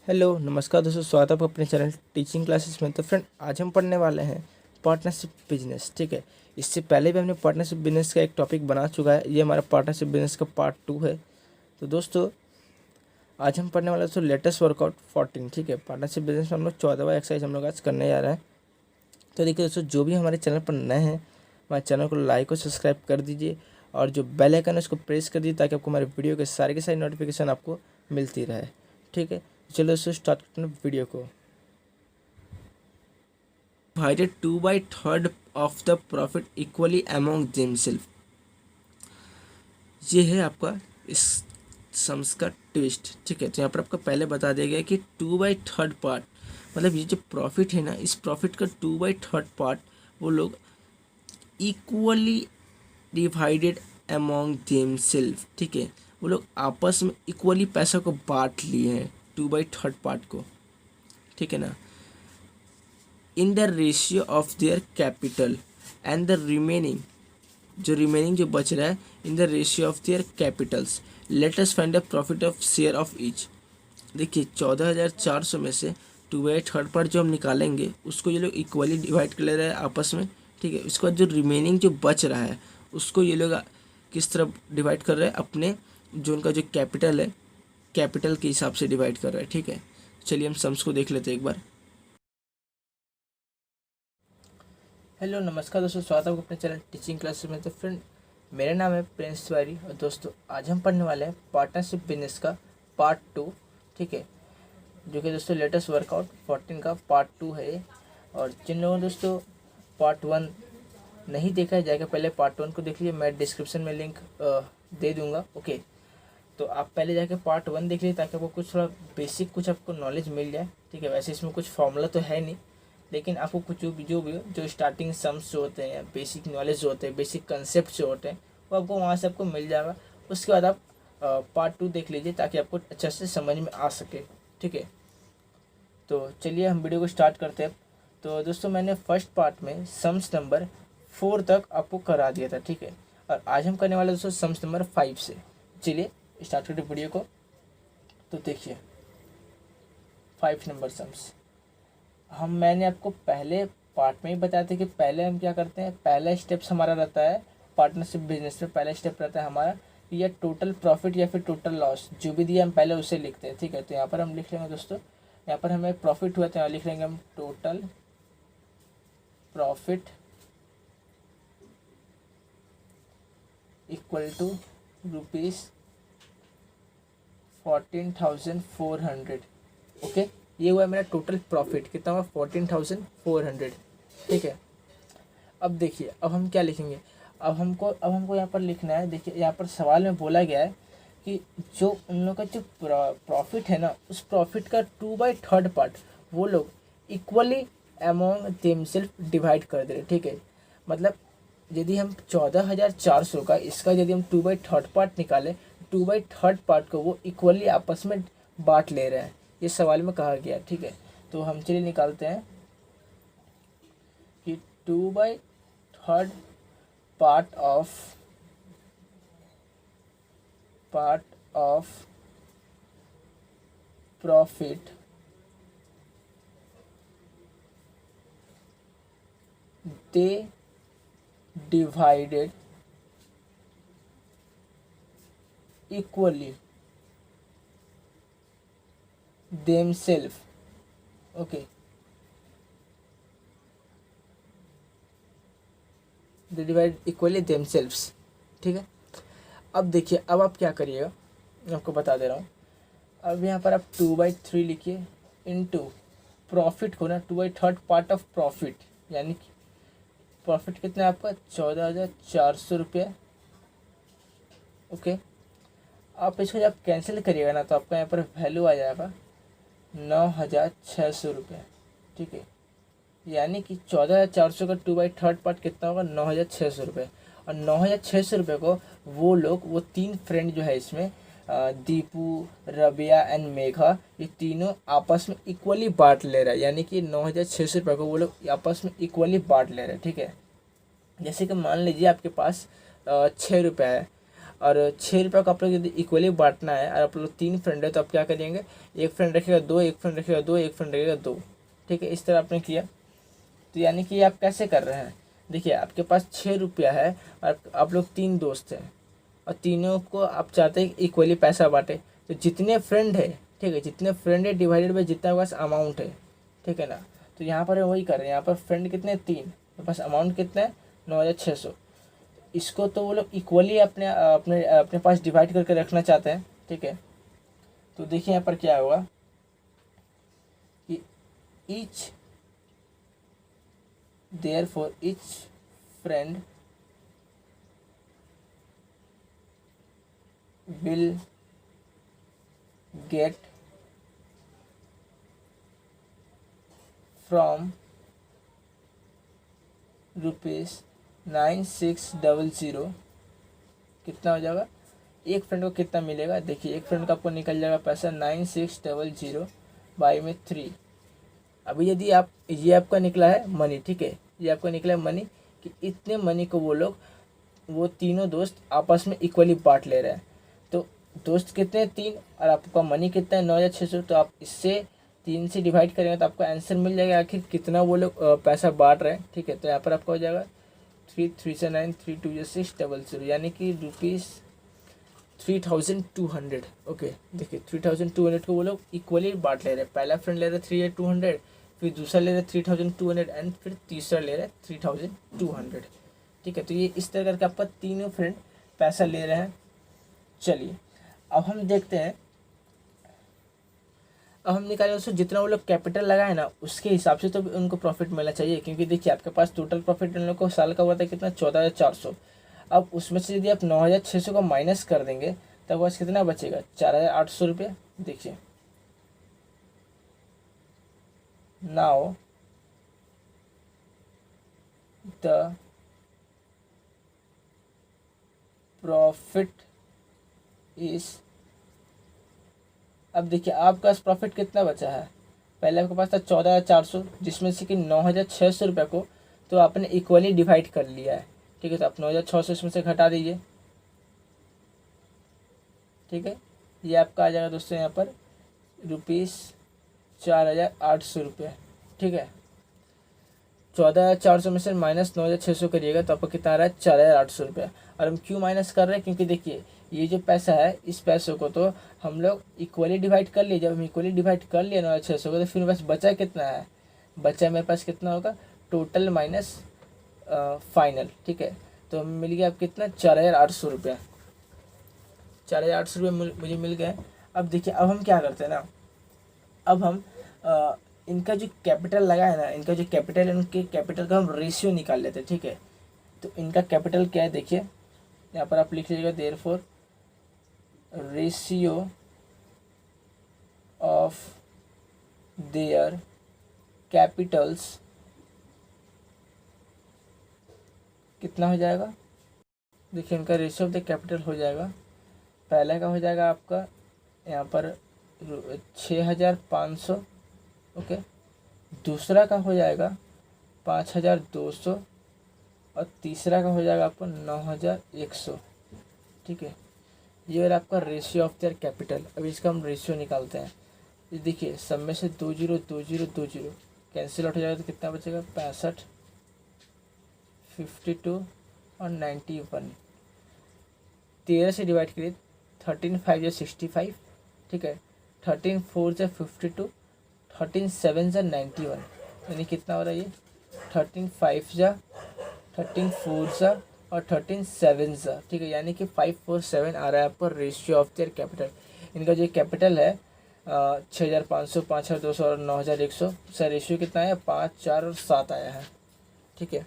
Hello नमस्कार दोस्तों, स्वागत है आपका अपने चैनल टीचिंग क्लासेस में। तो फ्रेंड, आज हम पढ़ने वाले हैं पार्टनरशिप बिजनेस। ठीक है, इससे पहले भी हमने पार्टनरशिप बिजनेस का एक टॉपिक बना चुका है। ये हमारा पार्टनरशिप बिजनेस का पार्ट 2 है। तो दोस्तों, आज हम पढ़ने वाले दोस्तों लेटेस्ट वर्कआउट 14। ठीक है, पार्टनरशिप बिजनेस में हम लोग 14वां एक्सरसाइज हम लोग आज करने जा रहे हैं। तो देखिए दोस्तों, जो भी हमारे चैनल पर नए हैं, हमारे चैनल को लाइक और सब्सक्राइब कर दीजिए और जो बेल आइकन है उसको प्रेस कर दीजिए ताकि आपको हमारे वीडियो के सारी नोटिफिकेशन आपको मिलती रहे। ठीक है, चलो दोस्तों स्टार्ट करते हैं वीडियो को। Divided 2/3 of the profit equally among themselves। ये है आपका इस सम्स का ट्विस्ट। ठीक है, तो यहाँ पर आपको पहले बता दिया गया कि 2/3 पार्ट, मतलब ये जो प्रॉफिट है ना, इस प्रॉफिट का 2/3 पार्ट वो लोग इक्वली डिवाइडेड अमॉन्ग देमसेल्फ। ठीक है, वो लोग आपस में इक्वली पैसा को बांट लिए हैं 2/3 पार्ट को। ठीक है ना, इन the ratio of their capital and the remaining, जो बच रहा है इन the ratio of there Capitals. Let us find the profit of share of each. देखिए 14,400 में से 2/3 पार्ट जो हम निकालेंगे उसको ये लोग इक्वली डिवाइड कर ले रहे हैं आपस में। ठीक है, उसके बाद जो रिमेनिंग जो बच रहा है उसको ये लोग किस तरह डिवाइड कर रहे हैं, अपने जो उनका जो कैपिटल है, कैपिटल के हिसाब से डिवाइड कर रहे हैं। ठीक है, चलिए हम सम्स को देख लेते हैं एक बार। हेलो नमस्कार दोस्तों, स्वागत है आपको अपने चैनल टीचिंग क्लासेस में। तो फ्रेंड, मेरा नाम है प्रिंस तिवारी और दोस्तों आज हम पढ़ने वाले हैं पार्टनरशिप बिजनेस का पार्ट 2। ठीक है, जो कि दोस्तों लेटेस्ट वर्कआउट 14 का पार्ट 2 है ये। और जिन लोगों ने दोस्तों पार्ट 1 नहीं देखा है, जाकर पहले पार्ट 1 को देख लीजिए, मैं डिस्क्रिप्शन में लिंक दे दूँगा। ओके, तो आप पहले जाके पार्ट 1 देख लीजिए ताकि आपको कुछ थोड़ा बेसिक कुछ आपको नॉलेज मिल जाए। ठीक है, वैसे इसमें कुछ फॉर्मूला तो है नहीं, लेकिन आपको कुछ जो स्टार्टिंग सम्स जो होते हैं, बेसिक नॉलेज जो होते हैं, बेसिक कंसेप्ट जो होते हैं, वो आपको वहाँ से आपको मिल जाएगा। उसके बाद आप पार्ट 2 देख लीजिए ताकि आपको अच्छे से समझ में आ सके। ठीक है, तो चलिए हम वीडियो को स्टार्ट करते हैं। तो दोस्तों, मैंने फर्स्ट पार्ट में सम्स नंबर 4 तक आपको करा दिया था। ठीक है, और आज हम करने वाले दोस्तों सम्स नंबर 5 से। चलिए स्टार्ट करते वीडियो को। तो देखिए 5 नंबर सम्स मैंने आपको पहले पार्ट में ही बताया था कि पहले हम क्या करते हैं, पहला स्टेप्स हमारा रहता है पार्टनरशिप बिजनेस में, पहला स्टेप रहता है हमारा या टोटल प्रॉफिट या फिर टोटल लॉस, जो भी दिया हम पहले उसे लिखते हैं। ठीक है, तो यहाँ पर हम लिख लेंगे दोस्तों, यहाँ पर हमें प्रॉफिट हुआ तो यहाँ लिख लेंगे हम total profit equal to ₹14,400। Okay, ये हुआ मेरा टोटल प्रॉफिट, कितना हुआ 14,400। ठीक है, अब देखिए अब हम क्या लिखेंगे, अब हमको यहाँ पर लिखना है। देखिए यहाँ पर सवाल में बोला गया है कि जो उन लोगों का जो प्रॉफिट है ना, उस प्रॉफिट का 2/3 पार्ट वो लोग इक्वली अमॉन्ग देमसेल्फ डिवाइड कर दे रहे। ठीक है, मतलब यदि हम 14,400 का इसका यदि हम 2/3 पार्ट निकालें, 2/3 पार्ट को वो इक्वली आपस में बांट ले रहे हैं, ये सवाल में कहा गया। ठीक है, तो हम चलिए निकालते हैं कि 2/3 part of profit they divided equally themselves। Okay, they divide equally themselves। ठीक है, अब देखिए अब आप क्या करिएगा, मैं आपको बता दे रहा हूँ। अब यहाँ पर आप 2/3 लिखिए इनटू प्रॉफिट को ना 2/3 पार्ट ऑफ प्रॉफिट, यानी कि प्रॉफिट कितना है आपका 14,400 रुपया। ओके, आप इसको जब कैंसिल करिएगा ना तो आपका यहाँ पर वैल्यू आ जाएगा 9,600 रुपये। ठीक है, यानी कि 14,400 का 2/3 पार्ट कितना होगा 9,600 रुपये। और 9,600 रुपये को वो लोग, वो 3 फ्रेंड जो है इसमें, दीपू, रबिया एंड मेघा, ये तीनों आपस में इक्वली बांट ले रहा है। यानी कि 9,600 रुपये को वो लोग आपस में इक्वली बांट ले रहे हैं। ठीक है, जैसे कि मान लीजिए आपके पास 6 रुपये है और 6 रुपये को आप लोग यदि इक्वली बांटना है और आप लोग 3 फ्रेंड है तो आप क्या करेंगे, एक फ्रेंड रखेगा 2, एक फ्रेंड रखेगा 2, एक फ्रेंड रखेगा 2। ठीक है, इस तरह आपने किया। तो यानी कि आप कैसे कर रहे हैं, देखिए आपके पास 6 रुपया है और आप लोग 3 दोस्त हैं और तीनों को आप चाहते हैं इक्वली पैसा बांटे। तो जितने फ्रेंड है, ठीक है, जितने फ्रेंड है डिवाइडेड बाई जितना पास अमाउंट है, ठीक है ना। तो यहाँ पर वही कर रहे हैं, यहाँ पर फ्रेंड कितने 3, तो पास अमाउंट कितना है 9600। इसको तो वो लोग इक्वली अपने अपने अपने पास डिवाइड करके रखना चाहते हैं। ठीक है, तो देखिए यहाँ पर क्या होगा कि each therefore each friend will get from ₹9600। कितना हो जाएगा, एक फ्रेंड को कितना मिलेगा, देखिए एक फ्रेंड को आपको निकल जाएगा पैसा 9600 बाई में 3। अभी यदि आप, ये आपका निकला है मनी, ठीक है, ये आपका निकला है मनी कि इतने मनी को वो तीनों दोस्त आपस में इक्वली बांट ले रहे हैं। तो दोस्त कितने 3 और आपका मनी कितना है 9600। तो आप इससे 3 से डिवाइड करेंगे तो आपको आंसर मिल जाएगा आखिर कितना वो लोग पैसा बांट रहे हैं। ठीक है, तो यहाँ पर आपका हो जाएगा 3 3 से 9 3 2 600, यानी कि ₹3200। ओके, देखिए 3200 को वो लोग इक्वली बांट ले रहे हैं। पहला फ्रेंड ले रहे 3200, फिर दूसरा ले रहे 3200 एंड फिर तीसरा ले रहे 3200। ठीक है, तो ये इस तरह करके आपका तीनों फ्रेंड पैसा ले रहे हैं। चलिए अब हम देखते हैं, अब हम निकालें दोस्तों जितना वो लोग कैपिटल लगाए ना उसके हिसाब से तो भी उनको प्रॉफिट मिलना चाहिए, क्योंकि देखिए आपके पास टोटल प्रॉफिट उन लोग को साल का हुआ था कितना 14400। अब उसमें से यदि आप 9600 को माइनस कर देंगे तब बस कितना बचेगा 4800 रुपये। देखिए नाउ द प्रॉफिट इज, अब देखिए आपका प्रॉफिट कितना बचा है, पहले आपके पास था 14400 जिसमें से कि 9600 रुपये को तो आपने इक्वली डिवाइड कर लिया है। ठीक है, तो आप 9600 इसमें से घटा दीजिए। ठीक है, ये आपका आ जाएगा दोस्तों यहाँ पर ₹4800। ठीक है, 14400 में से माइनस 9600 करिएगा तो आपको कितना आ रहा है 4800 रुपये। और हम क्यों माइनस कर रहे हैं, क्योंकि देखिए ये जो पैसा है इस पैसों को तो हम लोग इक्वली डिवाइड कर लिए। जब हम इक्वली डिवाइड कर लिए 9600 को तो फिर बस बचा कितना है, बचा मेरे पास कितना होगा टोटल माइनस फाइनल। ठीक है, तो हमें मिल गया अब कितना 4800 रुपये। 4800 रुपये मुझे मिल गए। अब देखिए अब हम क्या करते हैं ना, अब हम इनका जो कैपिटल लगा है ना, इनका जो कैपिटल है उनके कैपिटल का हम रेशियो निकाल लेते हैं। ठीक है, तो इनका कैपिटल क्या है देखिए यहाँ पर आप लिख लीजिएगा therefore ratio of there Capitals कितना हो जाएगा, देखिए इनका रेशियो ऑफ द कैपिटल हो जाएगा, पहले का हो जाएगा आपका यहाँ पर 6500। ओके, दूसरा का हो जाएगा 5200 और तीसरा का हो जाएगा आपको 9100। ठीक है, ये वाला आपका रेशियो ऑफ देयर कैपिटल। अब इसका हम रेशियो निकालते हैं। ये देखिए सब में से 20 20 20 कैंसिल आउट हो जाएगा तो कितना बचेगा 65 52 और 91। 13 से डिवाइड करिए, 13 5 65। ठीक है, 13 4 52, 13 7 91, यानी कितना हो रहा है ये 13 5 13 4 और 13 7। ठीक है, यानी कि 547 आ रहा है आपका रेशियो ऑफ देयर कैपिटल। इनका जो कैपिटल है 6500 5200 और 9100, सर रेशियो कितना है 5 4 और 7 आया है। ठीक है,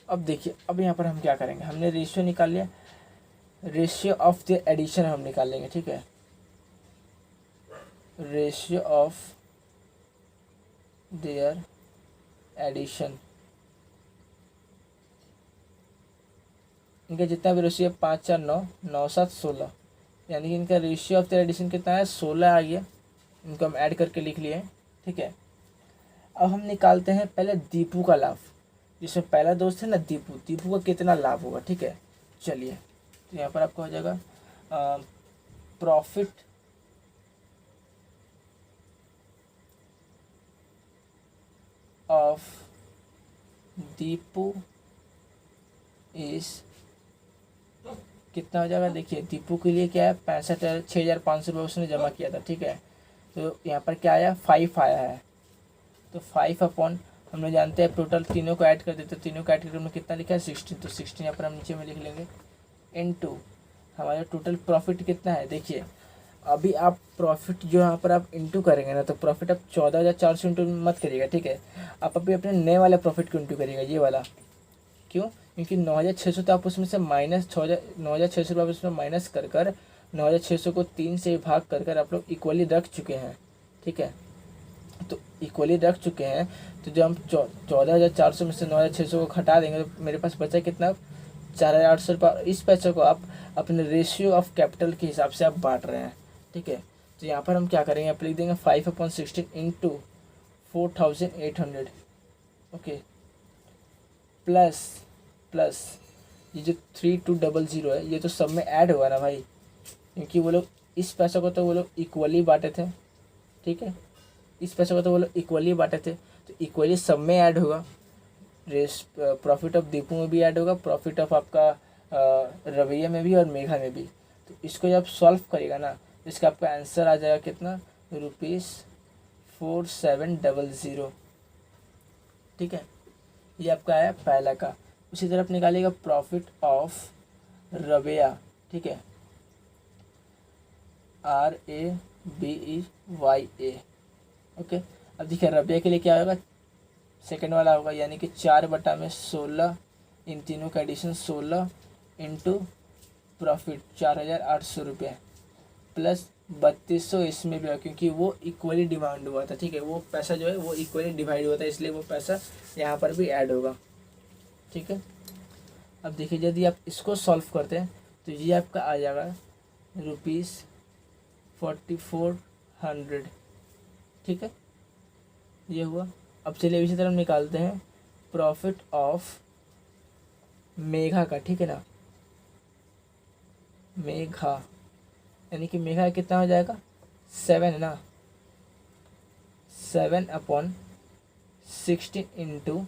अब देखिए अब यहाँ पर हम क्या करेंगे, हमने रेशियो निकाल लिया, रेशियो ऑफ द एडिशन हम निकाल लेंगे। ठीक है, रेशियो ऑफ देयर एडिशन, इनका जितना भी रेशियो 5 4 9 9 7 16, यानी कि इनका रेशियो ऑफ देयर एडिशन कितना है 16 आ गया। इनको हम ऐड करके लिख लिए। ठीक है, अब हम निकालते हैं पहले दीपू का लाभ, जिसमें पहला दोस्त है ना दीपू, दीपू का कितना लाभ होगा। ठीक है, चलिए तो यहाँ पर आपका हो जाएगा प्रॉफिट ऑफ दीपू इस कितना हो जाएगा। देखिए दीपू के लिए क्या है 65,6,500 उसने जमा किया था, ठीक है। तो यहाँ पर क्या आया 5 आया है। तो 5 अपॉन हम लोग जानते हैं टोटल तीनों को ऐड कर देते, तो तीनों को ऐड करके हमने कितना लिखा है 16। तो 16 यहाँ पर हम नीचे में लिख लेंगे इनटू हमारा टोटल प्रॉफिट कितना है। देखिए अभी आप प्रॉफिट जो यहाँ पर आप इंटू करेंगे ना, तो प्रॉफिट आप 14,400 इंटू मत करिएगा, ठीक है। आप अभी अपने नए वाले प्रॉफिट को इंटू करिएगा, ये वाला। क्यों? क्योंकि 9,600 तो आप उसमें से माइनस 9,600 रुपये उसमें माइनस कर 9,600 को 3 से भाग कर आप लोग इक्वली रख चुके हैं, ठीक है। तो इक्वली रख चुके हैं, तो जब हम 14,400 में से 9,600 को हटा देंगे तो मेरे पास बचा कितना 4,800 रुपये। इस पैसे को आप अपने रेशियो ऑफ कैपिटल के हिसाब से आप बांट रहे हैं, ठीक है। तो यहाँ पर हम क्या करेंगे, आप लिख देंगे 5/16 इंटू 4,800, ओके, प्लस ये जो 3200 है ये तो सब में ऐड हुआ ना भाई, क्योंकि वो लोग इस पैसे को तो वो लोग इक्वली बांटे थे, ठीक है। इस पैसे को तो वो लोग इक्वली बांटे थे, तो इक्वली सब में ऐड होगा। प्रॉफिट ऑफ दीपू में भी ऐड होगा, प्रॉफिट ऑफ आपका रवैया में भी और मेघा में भी। तो इसको जब सॉल्व करेगा ना, तो इसका आपका आंसर आ जाएगा कितना ₹4700, ठीक है। ये आपका है पहला का। उसी तरह आप निकालिएगा प्रॉफिट ऑफ रवैया, ठीक है, RABEYA, ओके। अब देखिए रवैया के लिए क्या होगा, सेकंड वाला होगा, यानी कि 4/16, इन तीनों का एडिशन 16 इंटू प्रॉफिट 4,800 रुपये प्लस 3200 इसमें भी है, क्योंकि वो इक्वली डिमांड हुआ था, ठीक है। वो पैसा जो है वो इक्वली डिवाइड हुआ था, इसलिए वो पैसा यहाँ पर भी ऐड होगा, ठीक है। अब देखिए यदि आप इसको सॉल्व करते हैं तो ये आपका आ जाएगा ₹4400, ठीक है। ये हुआ। अब चलिए इसी तरह निकालते हैं प्रॉफिट ऑफ मेघा का, ठीक है ना। मेघा यानी कि मेघा कितना हो जाएगा 7 है ना, 7/16 इंटू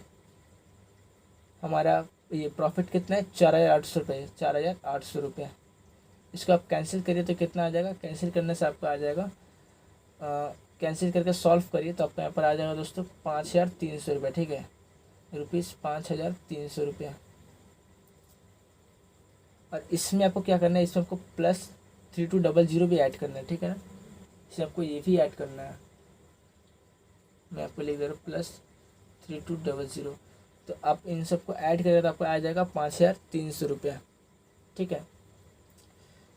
हमारा ये प्रॉफिट कितना है 4,800 रुपये, 4,800 रुपये। इसको आप कैंसिल करिए तो कितना आ जाएगा, कैंसिल करने से आपका आ जाएगा कैंसिल करके सॉल्व करिए तो आपका यहाँ पर आ जाएगा दोस्तों 5,300 रुपये, ठीक है, ₹5,300 रुपये। और इसमें आपको क्या करना है, इसमें आपको प्लस 3200 भी ऐड करना है, ठीक है ना। इसमें आपको ये भी ऐड करना है, मैं आपको लिख दे रहा हूँ प्लस 3200। तो आप इन सबको ऐड करें तो आपको आ जाएगा 5,300 रुपया, ठीक है।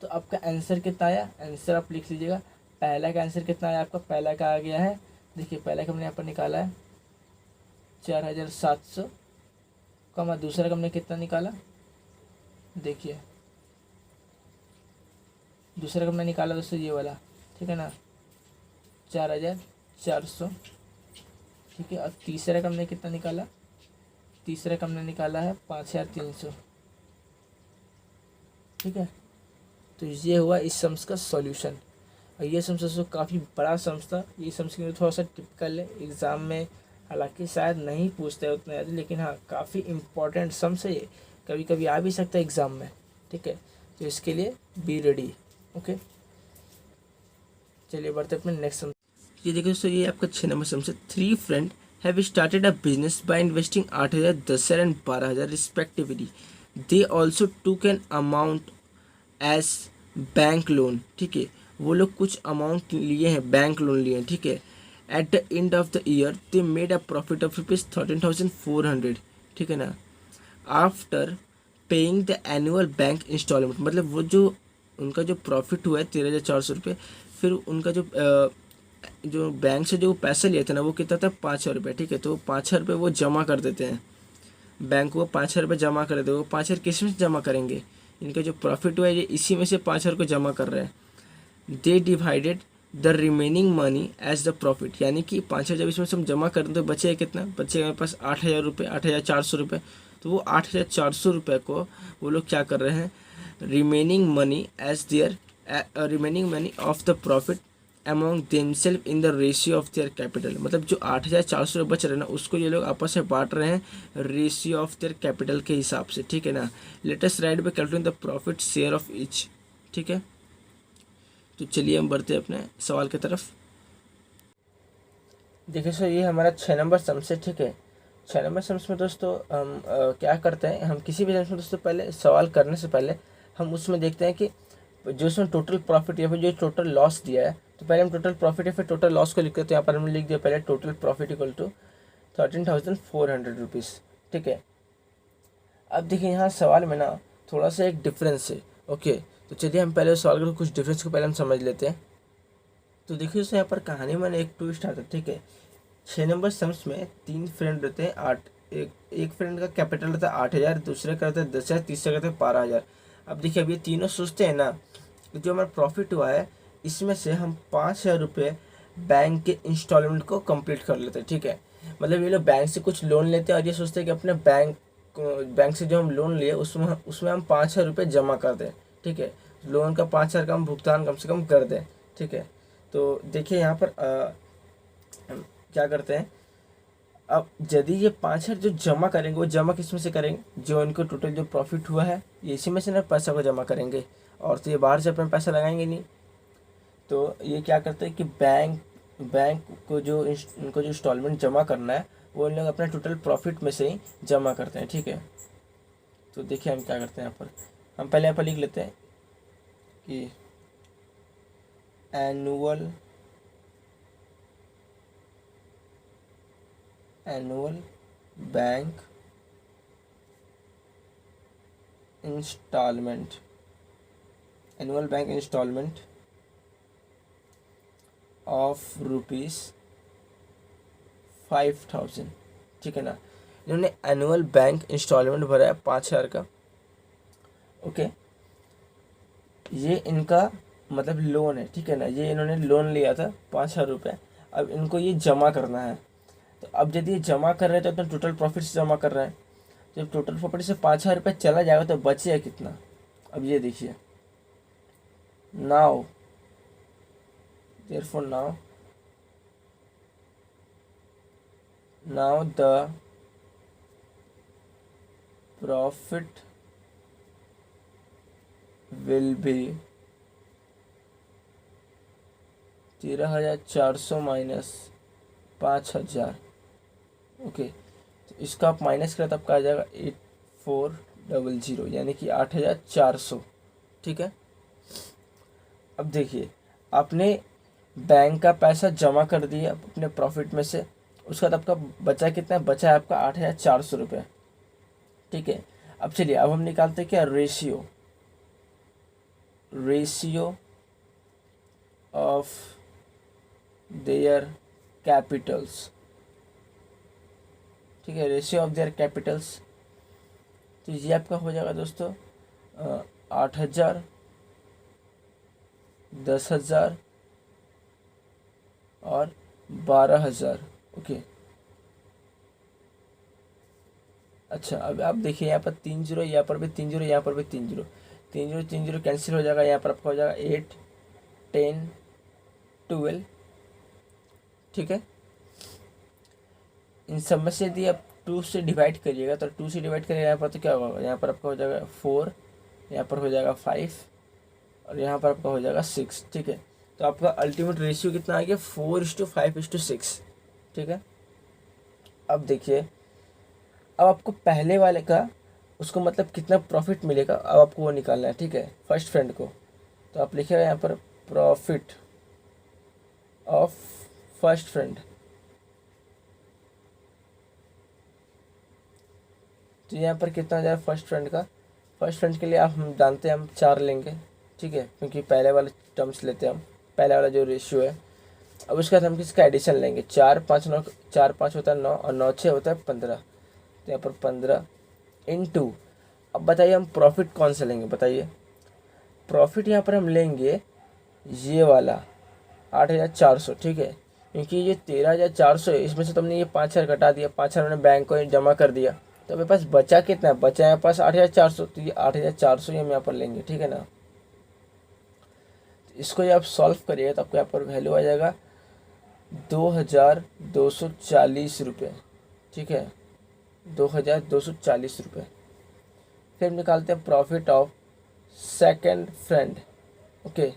तो आपका आंसर कितना आया, आंसर आप लिख लीजिएगा। पहला का आंसर कितना आया आपका, पहला का आ गया है, देखिए पहला का हमने यहाँ पर निकाला है 4,700 कमा, दूसरा का हमने कितना निकाला, देखिए दूसरा का हमने निकाला दोस्तों ये वाला, ठीक है ना, 4,400, ठीक है। और तीसरा का हमने कितना निकाला, तीसरा का हमने निकाला है 5,300, ठीक है। तो ये हुआ इस सम्स का सॉल्यूशन। और ये सम्स दोस्तों काफ़ी बड़ा सम्स था, ये सम्स के लिए थोड़ा सा टिपिकल है एग्ज़ाम में, हालांकि शायद नहीं पूछते उतना ज़्यादा, लेकिन हाँ काफ़ी इम्पोर्टेंट सम्स है ये, कभी कभी आ भी सकता है एग्ज़ाम में, ठीक है। तो इसके लिए बी रेडी, ओके। चलिए बढ़ते अपने नेक्स्ट सम। ये देखिए दोस्तों ये आपका 6 नंबर सम से 3 friend have started a business by investing 8,000, 10,000 and 12,000 respectively. They also took an amount as bank loan, ठीक है। वो लोग कुछ अमाउंट लिए हैं, बैंक लोन लिए हैं, ठीक है। At the end of the year they made a profit of ₹13,400, ठीक है ना। After paying the annual bank instalment, मतलब वो जो उनका जो प्रॉफिट हुआ है 13,400 रुपये, फिर उनका जो बैंक से जो पैसे लिए थे ना वो कितना था 5,000 रुपये, ठीक है। तो 5,000 रुपये वो जमा कर देते हैं बैंक को, 5,000 रुपये जमा कर देते हैं। वो 5,000 किस में जमा करेंगे, इनका जो प्रॉफिट हुआ है ये इसी में से 5,000 को जमा कर रहे हैं। They divided the remaining money as the profit, यानी कि 5,000 जब इसमें से हम जमा कर दें तो बचेगा कितना, बचेगा मेरे पास 8,000 रुपये, 8,400 रुपये। तो वो 8,400 रुपये को वो लोग क्या कर रहे हैं, remaining money as their remaining money of the profit among themselves in the ratio of their capital. मतलब जो 8,400 बच रहे हैं ना, उसको ये लोग आपस में बांट रहे हैं रेशियो ऑफ देयर कैपिटल के हिसाब से, ठीक है ना। Latest right bye calculating the profit share of each, ठीक है। तो चलिए हम बढ़ते हैं अपने सवाल की तरफ। देखिए सर, ये हमारा 6 नंबर सम्स है, ठीक है। 6 नंबर सम्स में दोस्तों हम क्या करते हैं, हम किसी भी सम्स में दोस्तों पहले सवाल करने से पहले हम उसमें देखते हैं कि जो उसमें टोटल प्रॉफिट या फिर जो टोटल लॉस दिया है, तो पहले हम टोटल प्रॉफिट या फिर टोटल लॉस को लिखते हैं। तो यहाँ पर हमने लिख दिया पहले total profit equal to 13,400 rupees, ठीक है। अब देखिए यहाँ सवाल में ना थोड़ा सा एक डिफरेंस है, ओके। तो चलिए हम पहले सवाल के कुछ डिफरेंस को पहले हम समझ लेते हैं। तो देखिए दोस्तों, यहाँ पर कहानी में एक ट्विस्ट आता है, ठीक है। 6 नंबर सम्स में 3 फ्रेंड रहते हैं। एक फ्रेंड का कैपिटल रहता है 8,000, दूसरे का रहता है 10,000, तीसरे का रहता है 12,000। अब देखिए, अब ये तीनों सोचते हैं ना, जो हमारा प्रॉफिट हुआ है इसमें से हम 5,000 रुपये बैंक के इंस्टॉलमेंट को कंप्लीट कर लेते हैं, ठीक है। मतलब ये लोग बैंक से कुछ लोन लेते हैं और ये सोचते हैं कि अपने बैंक से जो हम लोन लिए उसमें हम 5,000 रुपये जमा कर दें, ठीक है। लोन का 5,000 का हम भुगतान कम से कम कर दें, ठीक है। तो देखिए यहाँ पर क्या करते हैं, अब यदि ये 5,000 जो जमा करेंगे वो जमा किस में से करेंगे, जो इनको टोटल जो प्रॉफिट हुआ है ये इसी में से ना पैसा को जमा करेंगे, और तो ये बाहर से अपना पैसा लगाएंगे नहीं। तो ये क्या करते हैं कि बैंक को जो इनको जो इंस्टॉलमेंट जमा करना है वो इन लोग अपने टोटल प्रॉफिट में से ही जमा करते हैं, ठीक है। तो देखिए हम क्या करते हैं, यहाँ पर हम पहले यहाँ पर लिख लेते हैं कि एनुअल बैंक इंस्टॉलमेंट ऑफ ₹5,000, ठीक है ना। इन्होंने एनुअल बैंक इंस्टॉलमेंट भरा है 5,000 का, ओके। ये इनका मतलब लोन है, ठीक है ना। ये इन्होंने लोन लिया था 5,000 रुपये, अब इनको ये जमा करना है। तो अब यदि ये जमा कर रहे हैं तो अपना टोटल प्रॉफिट से जमा कर रहे हैं। जब टोटल प्रॉफिट से 5,000 रुपये चला जाएगा तो बचेगा कितना, अब ये देखिए। Now therefore now the profit will be 13,400 minus 5,000, okay. तो इसका आप माइनस करें तब का आ जाएगा 8,400, यानी कि 8,400, ठीक है। अब देखिए, आपने बैंक का पैसा जमा कर दिया अपने प्रॉफिट में से, उसका तब का बचा कितना, बचा है आपका 8,400 रुपये, ठीक है। अब चलिए, अब हम निकालते हैं क्या, रेशियो ऑफ देयर कैपिटल्स, ठीक है। रेशियो ऑफ देयर कैपिटल्स, तो ये आपका हो जाएगा दोस्तों 8,000, 10,000 और 12,000, ओके। अच्छा, अब आप देखिए यहाँ पर 3 जीरो, यहाँ पर भी 3 जीरो, यहाँ पर भी 3 जीरो, 3 जीरो कैंसिल हो जाएगा। यहाँ पर आपका हो जाएगा 8, 10, 12, ठीक है। इन सब में से यदि आप 2 से डिवाइड करिएगा तो 2 से डिवाइड करिएगा यहाँ पर तो क्या होगा, यहाँ पर आपका हो जाएगा 4, यहाँ पर हो जाएगा 5 और यहाँ पर आपका हो जाएगा 6, ठीक है। तो आपका अल्टीमेट रेशियो कितना आ गया, 4:5:6, ठीक है। अब देखिए, अब आपको पहले वाले का उसको मतलब कितना प्रॉफिट मिलेगा, अब आपको वो निकालना है, ठीक है, फर्स्ट फ्रेंड को। तो आप लिखिएगा यहाँ पर प्रॉफिट ऑफ फर्स्ट फ्रेंड। तो यहाँ पर कितना आ जाएगा फर्स्ट फ्रेंड का, फर्स्ट फ्रेंड के लिए आप हम जानते हैं हम 4 लेंगे, ठीक है, क्योंकि पहले वाले टर्म्स लेते हैं हम, पहले वाला जो रेशियो है। अब उसके बाद हम किसका एडिशन लेंगे, 4 5 9, 4 5 होता है 9 और 9 6 होता है 15। तो यहाँ पर 15 इंटू, अब बताइए हम प्रॉफिट कौन सा लेंगे, बताइए। प्रॉफिट यहाँ पर हम लेंगे ये वाला 8,400, ठीक है, क्योंकि ये 13,400 है, इसमें से तुमने ये 5,000 घटा दिया, 5,000 हमने बैंक को जमा कर दिया, तो मेरे पास बचा कितना, बचा है पास 8,400, तो ये 8,400 ही हम यहाँ पर लेंगे, ठीक है ना। इसको जब आप सॉल्व करिएगा तो आपको यहाँ पर वैल्यू आ जाएगा 2,240 रुपये, ठीक है, 2,240 रुपये। फिर निकालते हैं profit of second friend. Okay,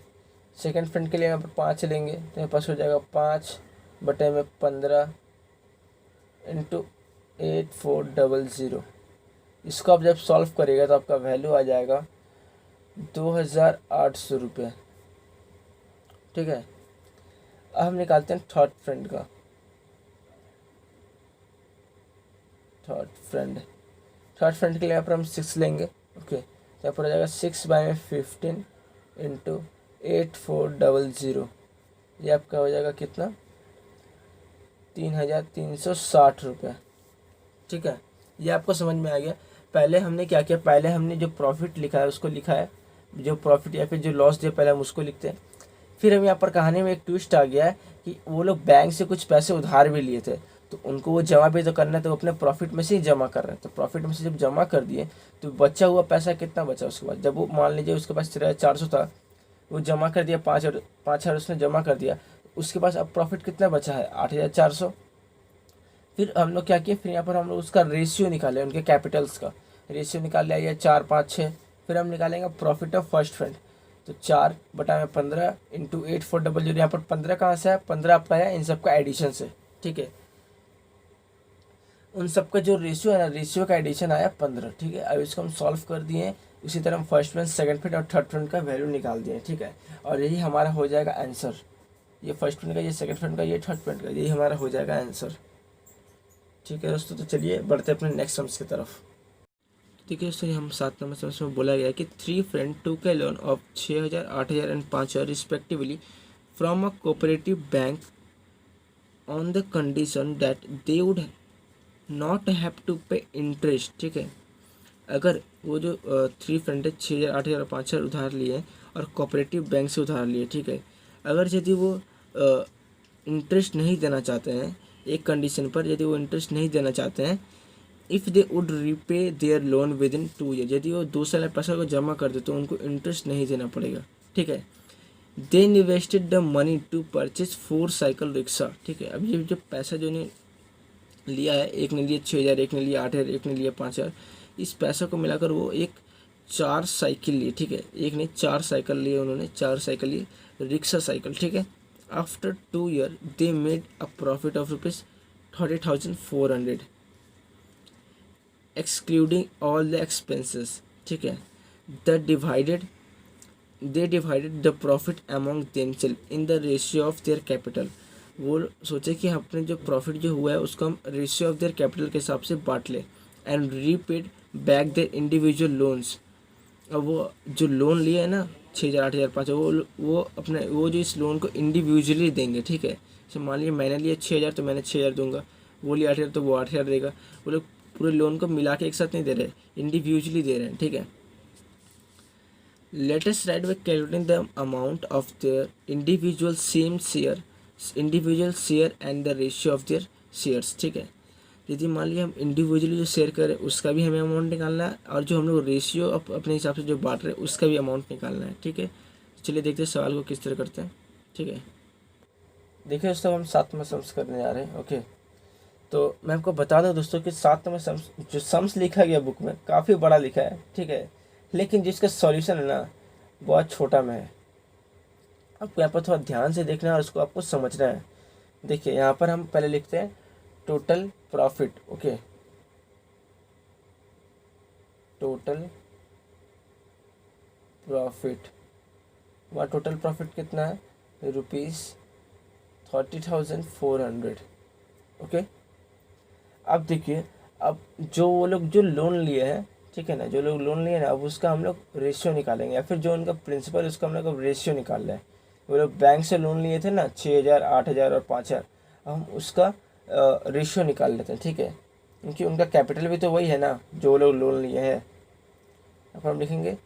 second friend के लिए यहाँ पर 5 लेंगे, तो मेरे पास हो जाएगा 5/15 इंटू 8400। इसको आप जब सॉल्व करिएगा तो आपका वैल्यू आ जाएगा 2,800 रुपये, ठीक है। अब हम निकालते हैं थर्ड फ्रेंड का। थर्ड फ्रेंड के लिए यहाँ पर हम 6 लेंगे। ओके, तो यहाँ पर हो जाएगा 6/15 इंटू 8400। ये आपका हो जाएगा कितना, 3,360 रुपये, ठीक है। ये आपको समझ में आ गया। पहले हमने क्या किया, पहले हमने जो प्रॉफिट लिखा है उसको लिखा है, जो प्रॉफिट या फिर जो लॉस दिया पहले हम उसको लिखते हैं। फिर हम यहाँ पर कहानी में एक ट्विस्ट आ गया है कि वो लोग बैंक से कुछ पैसे उधार भी लिए थे, तो उनको वो जमा भी तो करना है, तो वो अपने प्रॉफिट में से ही जमा कर रहे हैं। तो प्रॉफिट में से जब जमा कर दिए तो बचा हुआ पैसा कितना बचा, उसके बाद जब वो मान लीजिए उसके पास 4,400 था, वो जमा कर दिया 5,000 उसने जमा कर दिया, उसके पास अब प्रॉफिट कितना बचा है, 8,400। फिर हम लोग क्या किए, फिर यहाँ पर हम लोग उसका रेशियो निकाले, उनके कैपिटल्स का रेशियो निकाल लिया, ये 4, 5, 6। फिर हम निकालेंगे प्रॉफिट ऑफ फर्स्ट फ्रेंड, तो 4/15 इंटू 8400। यहाँ पर 15 कहाँ से है, 15 आपका है इन सबका एडिशन से, ठीक है। उन सबका जो रेशियो है ना, रेशियो का एडिशन आया 15, ठीक है। अब इसको हम सॉल्व कर दिए। उसी तरह हम फर्स्ट फ्रेंड, सेकंड फ्रेंड और थर्ड फ्रेंड का वैल्यू निकाल दिए, ठीक है। और यही हमारा हो जाएगा आंसर। ये फर्स्ट फ्रेंड का, ये सेकंड फ्रेंड का, ये थर्ड फ्रेंड का, यही हमारा हो जाएगा आंसर, ठीक है दोस्तों। तो चलिए बढ़ते अपने नेक्स्ट सम्स की तरफ। देखिए दोस्तों, हम 7 नंबर सम्स में बोला गया है कि 3 friend took a loan of 6,000, 8,000 and 5,000 respectively from a cooperative bank on the condition that they would not have to pay interest, ठीक है। अगर वो जो 3 फ्रेंड है, 6,000, 8,000 और 5,000 उधार लिए हैं और कोऑपरेटिव बैंक से उधार लिए, ठीक है। अगर यदि वो इंटरेस्ट नहीं देना चाहते हैं, एक कंडीशन पर यदि वो इंटरेस्ट नहीं देना चाहते हैं, if they would repay there loan with in 2 year, यदि वो 2 साल में पैसा को जमा कर दे तो उनको इंटरेस्ट नहीं देना पड़ेगा, ठीक है। They invested the money to purchase 4 cycle rickshaw, ठीक है। अब ये जो पैसा जो ने लिया है, एक ने लिए 6,000, एक ने लिए 8,000, एक ने लिए 5,000, इस पैसा को मिलाकर वो एक 4 साइकिल लिए, ठीक है। एक ने 4 साइकिल लिए, उन्होंने 4 साइकिल लिए, रिक्शा साइकिल, ठीक है। After 2 year they made a profit of ₹30,400 excluding all the expenses, ठीक है। The divided they divided the profit among themselves in the ratio of their capital. वो सोचे कि अपने जो प्रॉफिट जो हुआ है उसको हम रेशियो ऑफ देयर कैपिटल के हिसाब से बांट ले, and repaid back their individual loans. अब वो जो लोन लिए है ना 6,000, 8,000, 5,000, वो अपने वो जो इस लोन को इंडिविजुअली देंगे, ठीक है। जैसे मान लीजिए मैंने लिया 6,000 तो मैंने 6,000 दूंगा, वो लिया 8,000 तो वो 8,000 देगा। वो लोग पूरे लोन को मिला के एक साथ नहीं दे रहे, इंडिविजुअली दे रहे हैं, ठीक है। Let us start by calculating the amount of their individual share and the ratio of their shares, ठीक है। यदि मान लिया हम इंडिविजुअली जो शेयर करें उसका भी हमें अमाउंट निकालना है, और जो हम लोग रेशियो अपने हिसाब से जो बांट रहे हैं उसका भी अमाउंट निकालना है, ठीक है। चलिए देखते हैं सवाल को किस तरह करते हैं, ठीक है। देखिए दोस्तों, हम 7 में सम्स करने जा रहे हैं। ओके, तो मैं आपको बता दूं दोस्तों कि 7 में सम्स जो सम्स लिखा गया बुक में काफ़ी बड़ा लिखा है, ठीक है, लेकिन जिसका सॉल्यूशन है ना बहुत छोटा में है। आपको यहाँ पर थोड़ा ध्यान से देखना है और उसको आपको समझना है। देखिए यहाँ पर हम पहले लिखते हैं total profit. Okay, total profit, वहाँ टोटल प्रॉफिट कितना है, ₹30,400। ओके, अब देखिए, अब जो वो लोग जो लोन लिए हैं, ठीक है ना, जो लोग लोन लिए ना, अब उसका हम लोग रेशियो निकालेंगे, या फिर जो उनका प्रिंसिपल उसका हम लोग अब रेशियो निकाल रहे हैं। वो लोग बैंक से लोन लिए थे ना 6,000, 8,000 और 5,000, हम उसका रेशियो निकाल लेते हैं, ठीक है, क्योंकि उनका कैपिटल भी तो वही है ना जो लोग लोन लिए हैं। अब हम लिखेंगे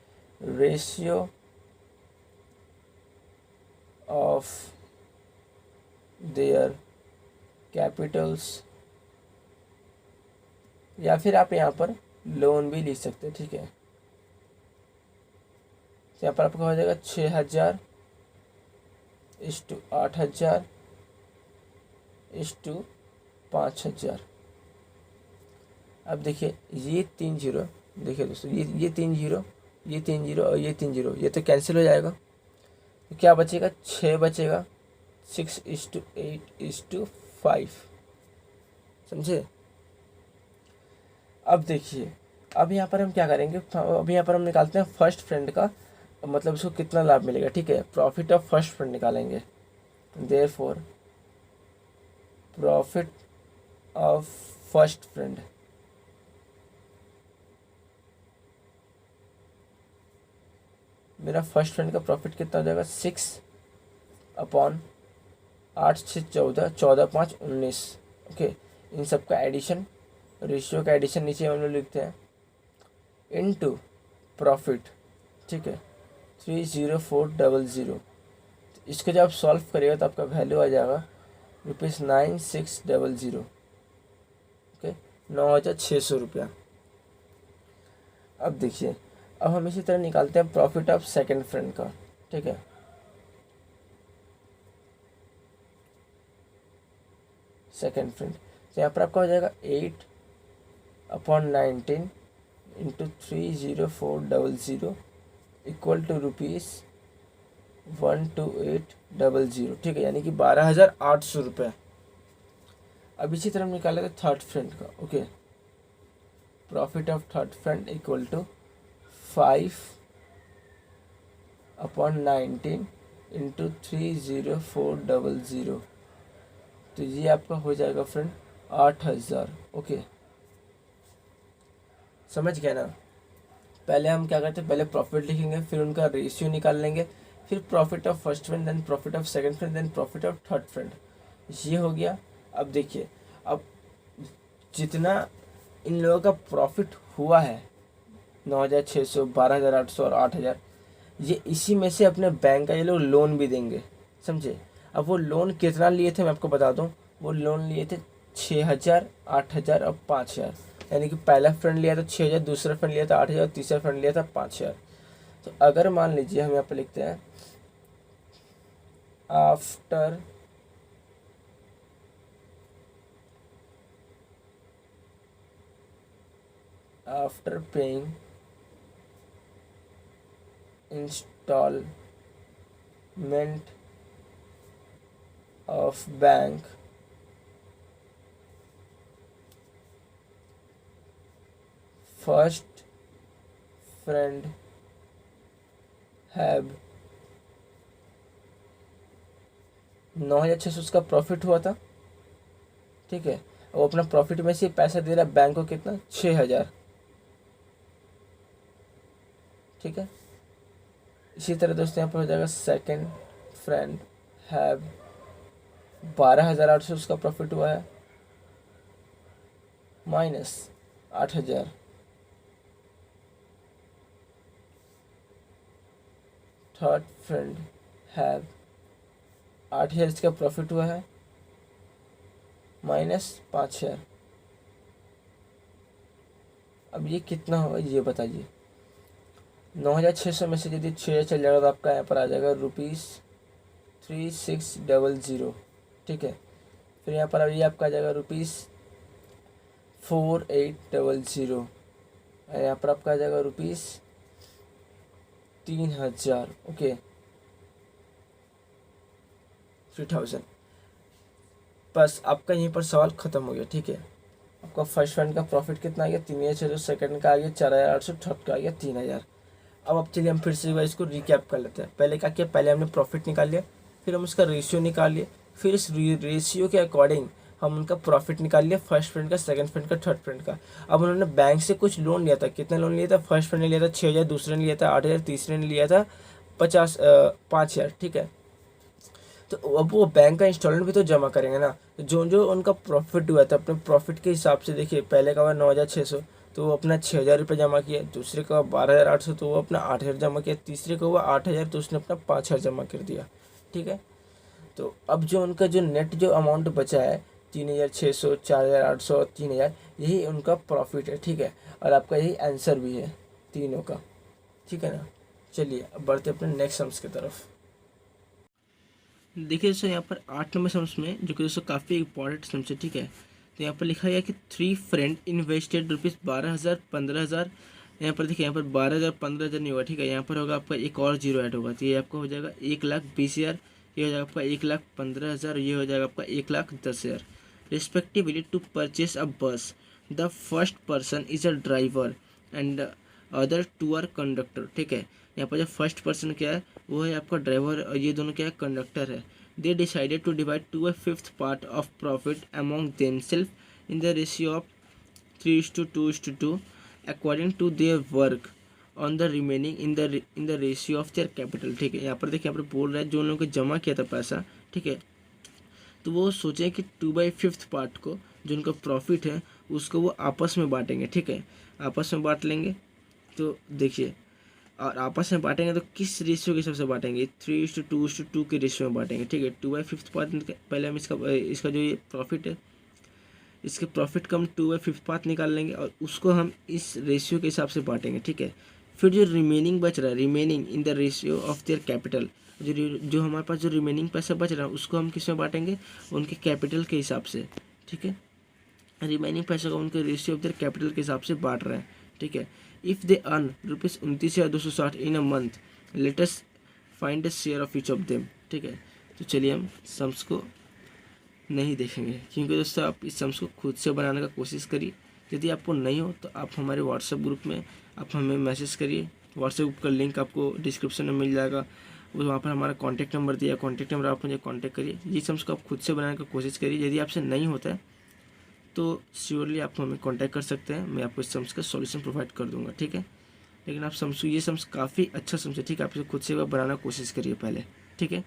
रेशियो ऑफ देयर कैपिटल्स या फिर आप यहाँ पर लोन भी लिख सकते हैं, ठीक है। तो यहाँ पर आपका हो जाएगा 6,000 / 8,000 / 5,000। अब देखिए ये 3 जीरो, देखिए दोस्तों ये 3 जीरो, ये 3 जीरो और ये 3 जीरो, ये तो कैंसिल हो जाएगा। तो क्या बचेगा, 6 बचेगा, 6:8:5, समझे। अब देखिए, अब यहाँ पर हम क्या करेंगे, अब यहाँ पर हम निकालते हैं फर्स्ट फ्रेंड का, मतलब उसको कितना लाभ मिलेगा, ठीक है। प्रॉफिट ऑफ फर्स्ट फ्रेंड निकालेंगे। Therefore profit of first friend मेरा फर्स्ट फ्रेंड का प्रॉफिट कितना हो जाएगा, 6/8 × 6 = 14, 14×5 = 19। ओके, इन सब का एडिशन, रेशियो का एडिशन नीचे हम लोग लिखते हैं, इनटू प्रॉफिट, ठीक है, 30400। इसको जब आप सॉल्व करिएगा तो आपका वैल्यू आ जाएगा ₹9600। ओके, 9,600 रुपया। अब देखिए, अब हम इसी तरह निकालते हैं प्रॉफिट ऑफ सेकंड फ्रेंड का, ठीक है। सेकंड फ्रेंड, तो यहाँ पर आपका हो जाएगा 8/19 × 30400 = ₹12800, ठीक है, यानी कि 12,800 रुपये। अब इसी तरह हम निकालेंगे थर्ड फ्रेंड का। Okay, profit of third friend = 5/19 × 30400, तो ये आपका हो जाएगा फ्रेंड 8,000। ओके, समझ गए ना। पहले हम क्या करते हैं, पहले प्रॉफिट लिखेंगे, फिर उनका रेशियो निकाल लेंगे, फिर profit of first friend, then profit of second friend, then profit of third friend. ये हो गया। अब देखिए, अब जितना इन लोगों का प्रॉफिट हुआ है 9,600, 12,800 और 8,000, ये इसी में से अपने बैंक का ये लोग लोन भी देंगे, समझे। अब वो लोन कितना लिए थे मैं आपको बता दूं, वो लोन लिए थे 6,000, 8,000 और 5,000। यानी कि पहला फ्रेंड लिया था 6,000, दूसरा फ्रेंड लिया था 8,000, तीसरा फ्रेंड लिया था 5,000। तो अगर मान लीजिए हम यहाँ पर लिखते हैं after paying instalment of bank first friend have 9,600 उसका प्रॉफिट हुआ था, ठीक है। वो अपना प्रॉफिट में से पैसा दे रहा है बैंक को, कितना, 6,000, ठीक है। इसी तरह दोस्तों यहाँ पर हो जाएगा सेकंड फ्रेंड हैव 12,800 उसका प्रॉफिट हुआ है, माइनस 8,000, थर्ड फ्रेंड हैव 8,000 इसका प्रॉफिट हुआ है, माइनस 5,000। अब ये कितना होगा ये बताइए। 9,600 में से यदि 6,000 चल जाएगा तो आपका यहाँ पर आ जाएगा ₹3600, ठीक है। फिर यहाँ पर अब ये आपका आ जाएगा ₹4800, और यहाँ पर आपका आ जाएगा ₹3,000। ओके, 3,000। बस आपका यहीं पर सवाल ख़त्म हो गया, ठीक है। आपका फर्स्ट फ्रेंड का प्रॉफिट कितना आ गया, 3,600, सेकंड का आ गया 4,800, थर्ड का आ गया 3,000। अब चलिए हम फिर से इसको रिकैप कर लेते हैं। पहले क्या किया, पहले हमने प्रॉफिट निकाल लिया, फिर हम उसका रेशियो निकाल लिए, फिर इस रेशियो के अकॉर्डिंग हम उनका प्रॉफिट निकाल लिया, फर्स्ट फ्रेंड का, सेकंड फ्रेंड का, थर्ड फ्रेंड का। अब उन्होंने बैंक से कुछ लोन लिया था, कितना लोन लिया था, फर्स्ट फ्रेंड ने लिया था 6,000, दूसरे ने लिया था 8,000, तीसरे ने लिया था 5,000, ठीक है। तो अब वो बैंक का इंस्टॉलमेंट भी तो जमा करेंगे ना। तो जो जो उनका प्रॉफिट हुआ था, अपने प्रॉफिट के हिसाब से देखिए, पहले का हुआ 9,600, तो वो अपना 6,000 रुपये जमा किया, दूसरे का 12,800, तो वो अपना 8,000 जमा किया, तीसरे का हुआ 8,000, तो उसने अपना 5,000 जमा कर दिया, ठीक है। तो अब जो उनका जो नेट जो अमाउंट बचा है 3,600, 4,800, 3,000, यही उनका प्रॉफिट है, ठीक है। और आपका यही आंसर भी है तीनों का, ठीक है ना। चलिए अब बढ़ते अपने नेक्स्ट सम्स की तरफ। देखिए दोस्तों यहाँ पर 8 नंबर सम्स में, जो कि दोस्तों काफ़ी इंपॉर्टेंट सम्स है, ठीक है। तो यहाँ पर लिखा गया कि 3 फ्रेंड इन्वेस्टेड ₹12,000 15,000। यहाँ पर देखिए, यहाँ पर 12,000 15,000 नहीं होगा, ठीक है। यहाँ पर होगा आपका एक और जीरो ऐड होगा, तो ये आपका हो जाएगा 1,20,000, ये हो जाएगा आपका 1,15,000, ये हो जाएगा आपका 1,10,000 respectively to purchase a bus. The first person is a driver and other two are conductor, ठीक है। यहाँ पर जो फर्स्ट पर्सन क्या है वो है आपका ड्राइवर और ये दोनों क्या है कंडक्टर है। They decided to divide 2/5 part of profit among themselves in the ratio of 3:2:2 according to their work on the remaining in the ratio of their capital, ठीक है। यहाँ पर देखिए, यहाँ पर बोल रहा है जो उन लोगों को जमा किया था पैसा, ठीक है, तो वो सोचें कि 2/5 पार्ट को, जो उनका प्रॉफिट है उसको वो आपस में बांटेंगे, ठीक है। आपस में बांट लेंगे, तो देखिए, और आपस में बांटेंगे तो किस रेशियो के हिसाब से बांटेंगे? 3:2:2 के रेशियो में बांटेंगे, ठीक है। 2/5 पार्ट पहले हम इसका जो ये प्रॉफिट है, इसके प्रॉफिट का हम 2/5 पार्ट निकाल लेंगे और उसको हम इस रेशियो के हिसाब से बांटेंगे, ठीक है। फिर जो रिमेनिंग बच रहा है, remaining in the ratio of their capital, जो हमारे पास जो रिमेनिंग पैसा बच रहा है उसको हम किस में बांटेंगे? उनके कैपिटल के हिसाब से, ठीक है। रिमेनिंग पैसा को उनके रेशियो ऑफ देयर कैपिटल के हिसाब से बांट रहे हैं, ठीक है। If they earn ₹29,260 in a month, let us find the share of each of them, ठीक है। तो चलिए हम सम्स को नहीं देखेंगे, क्योंकि दोस्तों आप इस सम्स को खुद से बनाने का कोशिश करिए। यदि आपको नहीं हो तो आप हमारे व्हाट्सएप ग्रुप में आप हमें मैसेज करिए। व्हाट्सएप ग्रुप का लिंक आपको डिस्क्रिप्शन में मिल जाएगा, वहाँ पर हमारा कॉन्टैक्ट नंबर दिया, कॉन्टैक्ट नंबर आप मुझे कॉन्टैक्ट करिए। ये सम्स को आप खुद से बनाने का कोशिश करिए। यदि आपसे नहीं होता है तो श्योरली आप हमें कॉन्टैक्ट कर सकते हैं, मैं आपको इस सम्स का सॉल्यूशन प्रोवाइड कर दूंगा, ठीक है। लेकिन आप सम्स, ये सम्स काफ़ी अच्छा सम्स है, ठीक है। आप इसे खुद से बनाने की कोशिश करिए पहले, ठीक है।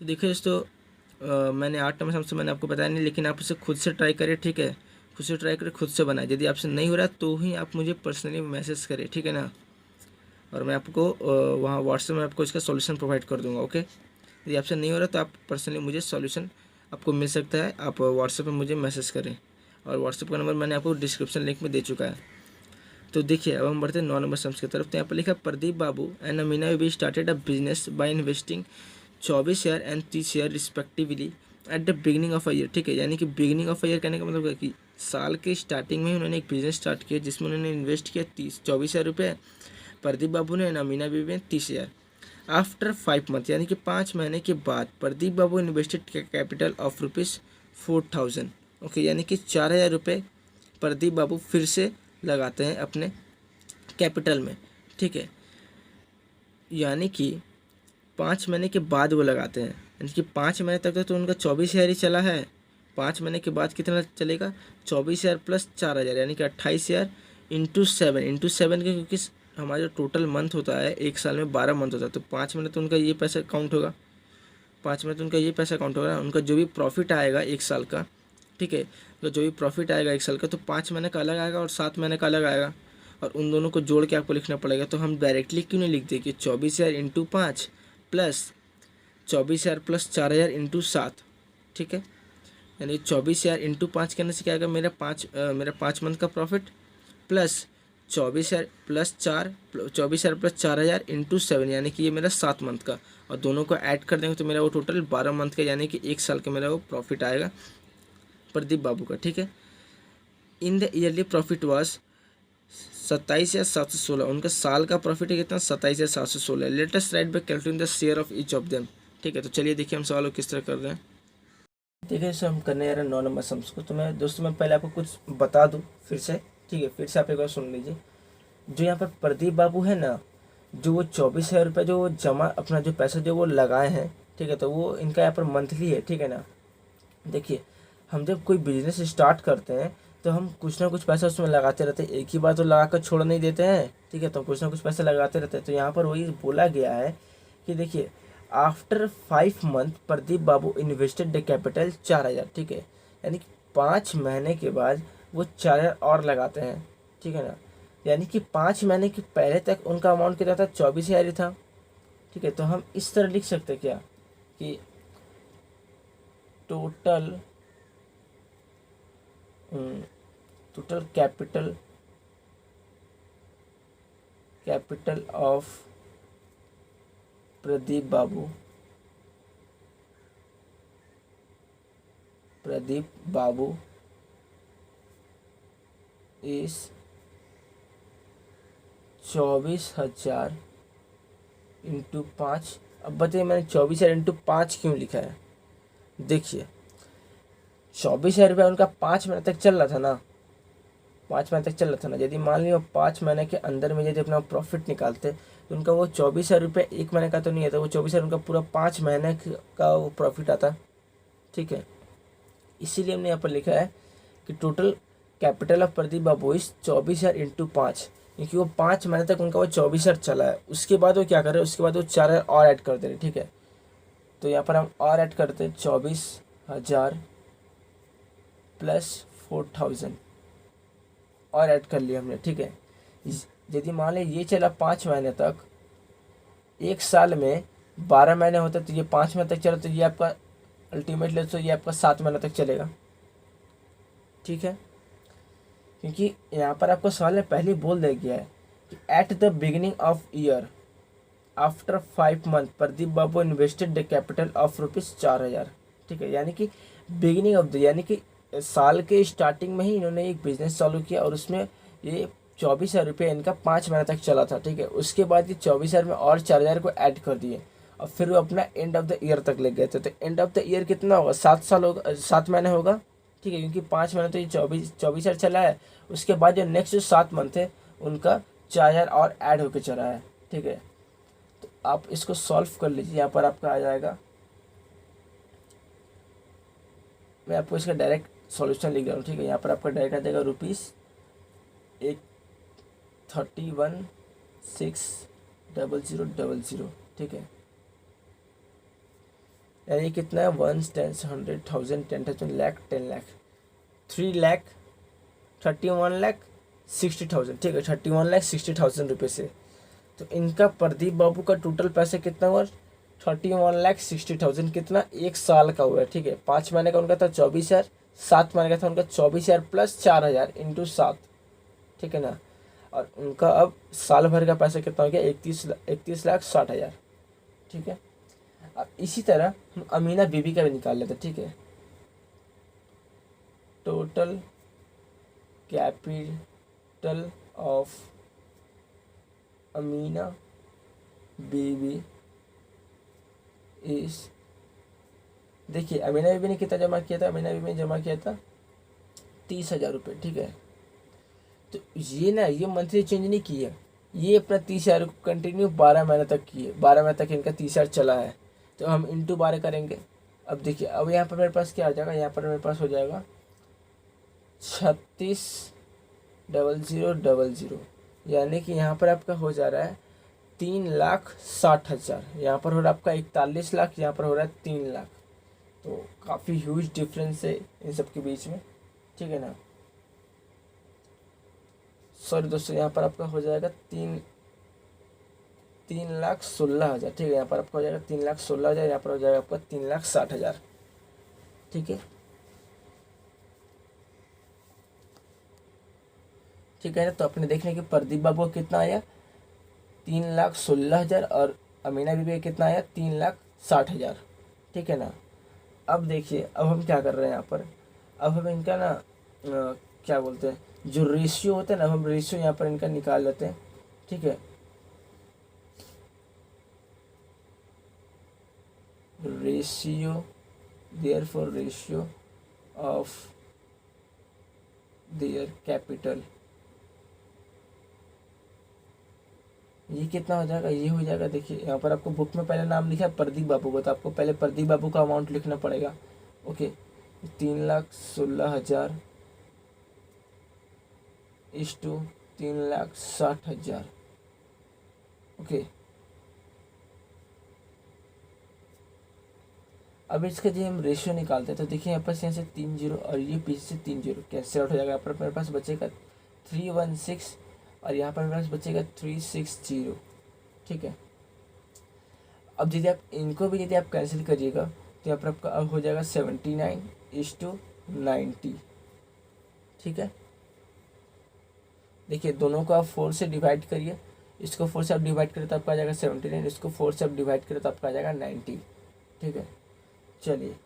तो देखिए दोस्तों, मैंने 8 नंबर सम्स मैंने आपको बताया नहीं, लेकिन आप इसे खुद से ट्राई करें, ठीक है। खुद से ट्राई करें, खुद से बनाए। यदि आपसे नहीं हो रहा तो ही आप मुझे पर्सनली मैसेज करें, ठीक है ना। और मैं आपको वहाँ व्हाट्सएप में आपको इसका सॉल्यूशन प्रोवाइड कर दूंगा, ओके। यदि आपसे नहीं हो रहा तो आप पर्सनली मुझे सॉल्यूशन आपको मिल सकता है, आप व्हाट्सएप पे मुझे मैसेज करें। और व्हाट्सएप का नंबर मैंने आपको डिस्क्रिप्शन लिंक में दे चुका है। तो देखिए अब हम बढ़ते हैं 9 नंबर सम्स की तरफ। तो यहाँ पर लिखा, Pradeep Babu and Amina Bibi started a business by investing 24 share and 30 share respectively at the beginning of a year, ठीक है। यानी कि बिगनिंग ऑफ अ ईयर कहने का मतलब है कि साल के स्टार्टिंग में उन्होंने एक बिजनेस स्टार्ट किया जिसमें उन्होंने इन्वेस्ट किया 24,000 रुपये, प्रदीप बाबू ने, अमीना बीबी ने 30 शेयर। आफ्टर 5 मंथ यानी कि 5 महीने के बाद प्रदीप बाबू इन्वेस्टेड कैपिटल ऑफ ₹4,000, ओके। यानी कि 4,000 रुपये प्रदीप बाबू फिर से लगाते हैं अपने कैपिटल में, ठीक है। यानी कि 5 महीने के बाद वो लगाते हैं, यानी कि 5 महीने तक तो उनका 24,000 ही चला है। 5 महीने के बाद कितना चलेगा? 24,000 प्लस 4,000 यानी कि 28,000 इंटू 7 के, क्योंकि हमारा जो टोटल मंथ होता है एक साल में 12 मंथ होता है, तो 5 महीने तो उनका ये पैसा काउंट होगा। 5 महीने तो उनका ये पैसा काउंट होगा। उनका जो भी प्रॉफिट आएगा एक साल का, ठीक है, तो जो भी प्रॉफिट आएगा एक साल का, तो 5 महीने का अलग आएगा और 7 महीने का अलग आएगा, और उन दोनों को जोड़ के आपको लिखना पड़ेगा। तो हम डायरेक्टली क्यों नहीं लिखते कि 24,000 इंटू 5 प्लस 24,000 प्लस 4,000 इंटू 7, ठीक है। यानी 24,000 इंटू 5 करने से क्या आएगा? मेरा 5 मंथ का प्रॉफिट प्लस 24,000 प्लस 4,000 इंटू 7, यानी कि ये मेरा 7 मंथ का, और दोनों को ऐड कर देंगे तो मेरा वो टोटल 12 मंथ का, यानी कि एक साल का मेरा वो प्रॉफिट आएगा प्रदीप बाबू का, ठीक है। In the yearly profit was 27,716, उनका साल का प्रॉफिट है कितना? 27,716। Latest right bye calculating the share of each of them, ठीक है। तो चलिए देखिए हम सवाल किस तरह कर रहे हैं। देखिए सर, हम करने जा रहे हैं 9 नंबर सम्स को। तो मैं दोस्तों मैं पहले आपको कुछ बता दूं फिर से, ठीक है। फिर से आप एक बार सुन लीजिए। जो यहाँ पर प्रदीप बाबू है ना, जो वो 24,000 रुपये जो जमा, अपना जो पैसा जो वो लगाए हैं, ठीक है, तो वो इनका यहाँ पर मंथली है, ठीक है ना। देखिए, हम जब कोई बिजनेस स्टार्ट करते हैं तो हम कुछ ना कुछ पैसा उसमें लगाते रहते हैं, एक ही बार तो लगा कर छोड़ नहीं देते हैं, ठीक है। तो कुछ ना कुछ पैसा लगाते रहते हैं। तो यहाँ पर वही बोला गया है कि देखिए, after 5 month Pradeep Babu invested the capital 4,000, ठीक है। यानी कि 5 महीने के बाद वो 4,000 और लगाते हैं, ठीक है ना। यानी कि 5 महीने के पहले तक उनका अमाउंट कितना था? 24,000 ही था, ठीक है। तो हम इस तरह लिख सकते क्या कि total total capital of Pradeep Babu is 24,000 into 5। अब बताइए मैंने 24,000 इंटू 5 क्यों लिखा है। देखिए 24,000 रुपया उनका 5 महीने तक चल रहा था ना, 5 महीने तक चल रहा था ना। यदि मान लीजिए 5 महीने के अंदर में यदि अपना प्रॉफिट निकालते तो उनका वो 24,000 रुपये एक महीने का तो नहीं आता, वो 24,000 उनका पूरा 5 महीने का वो प्रॉफिट आता। ठीक है, इसीलिए हमने यहाँ पर लिखा है कि total capital of Pradeep Babu is 24,000 into 5, क्योंकि वो 5 महीने तक उनका वो 24,000 चला है। उसके बाद वो क्या कर रहे हैं, उसके बाद वो 4,000 और ऐड कर दे रहे। ठीक है, तो यहाँ पर हम और ऐड करते हैं 24,000 प्लस 4,000 और ऐड कर लिया हमने। ठीक है, यदि मान लें ये चला 5 महीने तक, एक साल में 12 महीने होते तो ये 5 महीने तक चला, तो ये आपका अल्टीमेटली तो ये आपका 7 महीने तक चलेगा। ठीक है, क्योंकि यहाँ पर आपको सवाल में पहले बोल दिया गया है कि at the beginning of year after 5 month Pradeep Babu invested the capital of ₹4,000। ठीक है, यानी कि बिगिनिंग ऑफ द, यानी कि साल के स्टार्टिंग में ही इन्होंने एक बिजनेस चालू किया और उसमें ये 24,000 रुपये इनका 5 महीने तक चला था। ठीक है, उसके बाद ये 24,000 में और 4,000 को ऐड कर दिए और फिर वो अपना एंड ऑफ द ईयर तक ले गए थे। तो एंड ऑफ द ईयर कितना होगा, 7 साल होगा, 7 महीने होगा। ठीक है, क्योंकि 5 महीने तो ये 24,000 चला है, उसके बाद जो नेक्स्ट जो 7 मंथ है उनका 4,000 और ऐड होकर चला है। ठीक है, तो आप इसको सॉल्व कर लीजिए। यहाँ पर आपका आ जाएगा, मैं आपको इसका डायरेक्ट सॉल्यूशन लिख रहा हूँ। ठीक है, यहाँ पर आपका डायरेक्ट आ जाएगा ₹31,600,000। ठीक है, यानी कितना है 1 10 100,000 10,000 लाख 10 लाख 3,31,60,000। ठीक है, 31,60,000 रुपये से तो इनका प्रदीप बाबू का टोटल पैसे कितना हुआ, 31,60,000 कितना, एक साल का हुआ है। ठीक है, 5 महीने का उनका था 24,000, 7 महीने का था उनका 24,000 प्लस 4,000 इंटू 7। ठीक है ना, और उनका अब साल भर का पैसा कितना हो गया, 31,60,000। ठीक है, अब इसी तरह हम अमीना बीबी का भी निकाल लेते। ठीक है, टोटल कैपिटल ऑफ अमीना बीबी इस, देखिए अमीना बीबी ने कितना जमा किया था, अमीना बीबी ने जमा किया था 30,000 रुपये। ठीक है, तो ये ना, ये मंथली चेंज नहीं की है, ये अपना 30,000 को कंटिन्यू 12 महीने तक किए, 12 महीने तक इनका 30,000 चला है। तो हम इंटू 12 करेंगे। अब देखिए, अब यहाँ पर मेरे पास क्या आ जाएगा, यहाँ पर मेरे पास हो जाएगा 36,000,000, यानी कि यहाँ पर आपका हो जा रहा है 3,60,000। यहाँ पर हो रहा है आपका 41 लाख, यहाँ पर हो रहा है 3 लाख। तो काफ़ी ह्यूज डिफरेंस है इन सब के बीच में। ठीक है ना, सॉरी दोस्तों, यहाँ पर आपका हो जाएगा 3,16,000। ठीक है, यहाँ पर आपका हो जाएगा 3,16,000, यहाँ पर हो जाएगा आपका 3,60,000। ठीक है, ठीक है ना, तो अपने देखने कि प्रदीप बाबू का कितना आया 3,16,000 और अमीना बीबी का कितना आया 3,60,000। ठीक है ना, अब देखिए, अब हम क्या कर रहे हैं यहाँ पर, अब हम इनका ना क्या बोलते हैं, जो रेशियो होता है ना, हम रेशियो यहाँ पर इनका निकाल लेते हैं। ठीक है, ratio, therefore ratio of their capital, ये कितना हो जाएगा, ये हो जाएगा। देखिए यहाँ पर आपको बुक में पहले नाम लिखा है प्रदीप बाबू का, तो आपको पहले प्रदीप बाबू का अमाउंट लिखना पड़ेगा। ओके, 3,16,000 इस टू 3,60,000। ओके, अब इसका जो हम रेशियो निकालते हैं तो देखिए यहाँ पर यहाँ से 3 जीरो और ये पीछे से 3 जीरो कैंसिल आउट हो जाएगा। यहाँ पर मेरे पास बचेगा 316 और यहाँ पर मेरे पास बचेगा 360। ठीक है, अब यदि आप इनको भी यदि आप कैंसिल करिएगा तो यहाँ पर आपका अब हो जाएगा 79 इस टू 90। ठीक है। देखिए दोनों को आप 4 से डिवाइड करिए, इसको 4 से आप डिवाइड करें तो आपका आ जाएगा 79, इसको 4 से आप डिवाइड करें तो आपका आ जाएगा 90। ठीक है, चलिए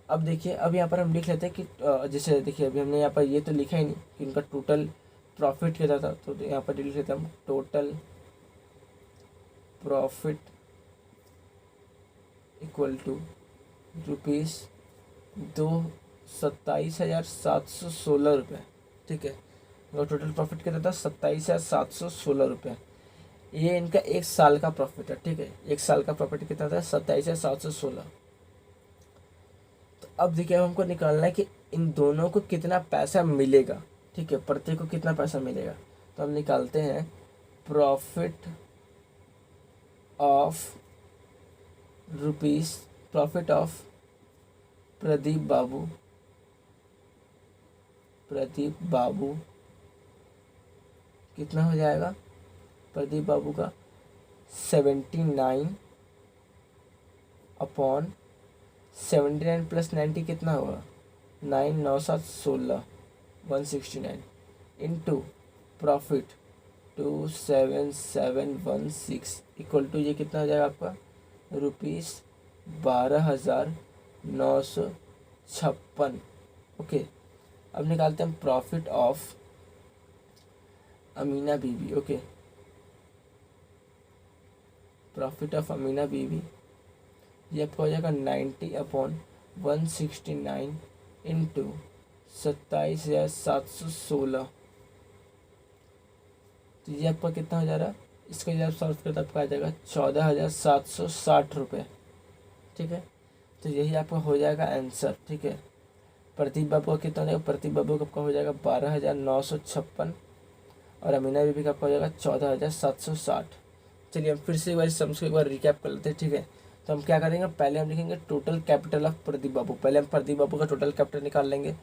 अब देखिए, अब यहाँ पर हम लिख लेते हैं कि जैसे देखिए अभी हमने यहाँ पर ये तो लिखा ही नहीं कि उनका टोटल प्रॉफिट कितना था, तो यहाँ पर लिख लेते हैं हम टोटल प्रॉफिट इक्वल टू ₹27,716। ठीक है, और टोटल प्रॉफिट कितना था 27,716। ये इनका 1 साल का प्रॉफिट है। ठीक है, 1 साल का प्रॉफिट कितना था 27,716। तो अब देखिए हमको निकालना है कि इन दोनों को कितना पैसा मिलेगा। ठीक है, प्रत्येक को कितना पैसा मिलेगा, तो हम निकालते हैं प्रॉफिट ऑफ प्रदीप बाबू कितना हो जाएगा, प्रदीप बाबू का 79/79 प्लस 90 कितना होगा 9 9 7 16 169 इंटू प्रॉफिट 27716 इक्वल टू ये कितना हो जाएगा आपका ₹12,956। ओके, अब निकालते हैं profit of Amina Bibi. Okay, profit of Amina Bibi ये आपका हो जाएगा 90/169 इंटू 27,716। तो ये आपका कितना हो जा रहा है, इसका जब सॉल्व करते आपका आ जाएगा 14,760 रुपये। ठीक है, तो यही आपका हो जाएगा आंसर। ठीक है, प्रदीप बाबू का कितना हो जाएगा, प्रदीप बाबू का आपका हो जाएगा 12,956 और अमीना बीबी का आपका हो जाएगा 14,760। चलिए हम फिर से एक बार सम्स को एक बार रिकैप कर लेते हैं। ठीक है, तो हम क्या करेंगे, पहले हम लिखेंगे टोटल कैपिटल ऑफ प्रदीप बाबू। पहले हम प्रदीप बाबू का टोटल कैपिटल निकाल लेंगे।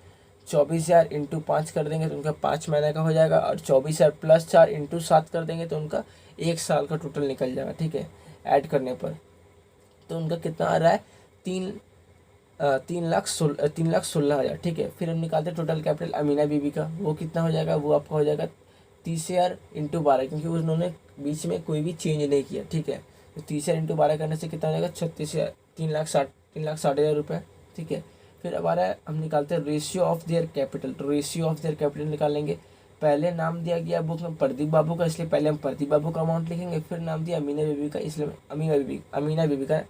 24,000 इंटू 5 कर देंगे तो उनका 5 महीने का हो जाएगा, और 24,000 प्लस 4 इंटू 7 कर देंगे तो उनका 1 साल का टोटल निकल जाएगा। ठीक है, ऐड करने पर तो उनका कितना आ रहा है 3,16,000। ठीक है, फिर हम निकालते हैं टोटल कैपिटल अमीना बीबी का, वो कितना हो जाएगा, वो आपका हो जाएगा 30,000 इंटू 12, क्योंकि उन्होंने बीच में कोई भी चेंज नहीं किया। ठीक है, तो 30,000 इंटू 12 करने से कितना हो जाएगा 36,000, 3,60,000 रुपये। ठीक है, फिर अब आ रहा है हम निकालते हैं रेशियो ऑफ देयर कैपिटल। तो रेशियो ऑफ देयर कैपिटल निकालेंगे, पहले नाम दिया गया बुक में प्रदीप बाबू का, इसलिए पहले हम प्रदीप बाबू का अमाउंट लिखेंगे, फिर नाम दिया अमीना बीबी का, इसलिए अमीना बीबी का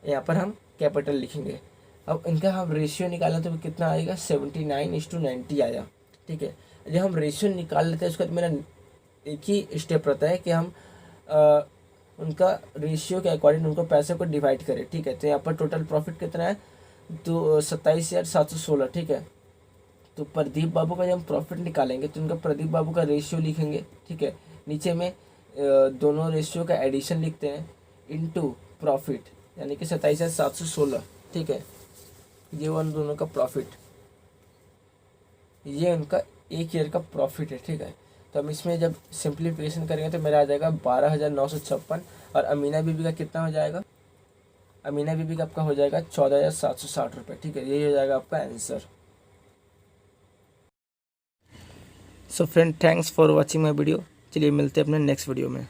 यहाँ पर हम कैपिटल लिखेंगे। अब इनका हम रेशियो निकालें तो कितना आएगा 79:90 आया। ठीक है, जब हम रेशियो निकाल लेते हैं उसके बाद मेरा एक ही स्टेप रहता है कि हम उनका रेशियो के अकॉर्डिंग उनको पैसे को डिवाइड करें। ठीक है, तो यहाँ पर टोटल प्रॉफिट कितना है तो 27,716। ठीक है, तो प्रदीप बाबू का जब हम प्रॉफिट निकालेंगे तो उनका प्रदीप बाबू का रेशियो लिखेंगे। ठीक है, नीचे में दोनों रेशियो का एडिशन लिखते हैं इनटू प्रॉफिट, यानी कि 27,716। ठीक है, ये उन दोनों का प्रॉफिट, ये उनका 1 ईयर का प्रॉफिट है। ठीक है, तो हम इसमें जब सिंप्लीफिकेशन करेंगे तो मेरा आ जाएगा 12,956 और अमीना बीबी का कितना हो जाएगा, अमीना बीबी का आपका हो जाएगा 14,760 रुपये। ठीक है, यही हो जाएगा आपका answer. So friend, thanks for watching my video. चलिए मिलते हैं अपने नेक्स्ट वीडियो में।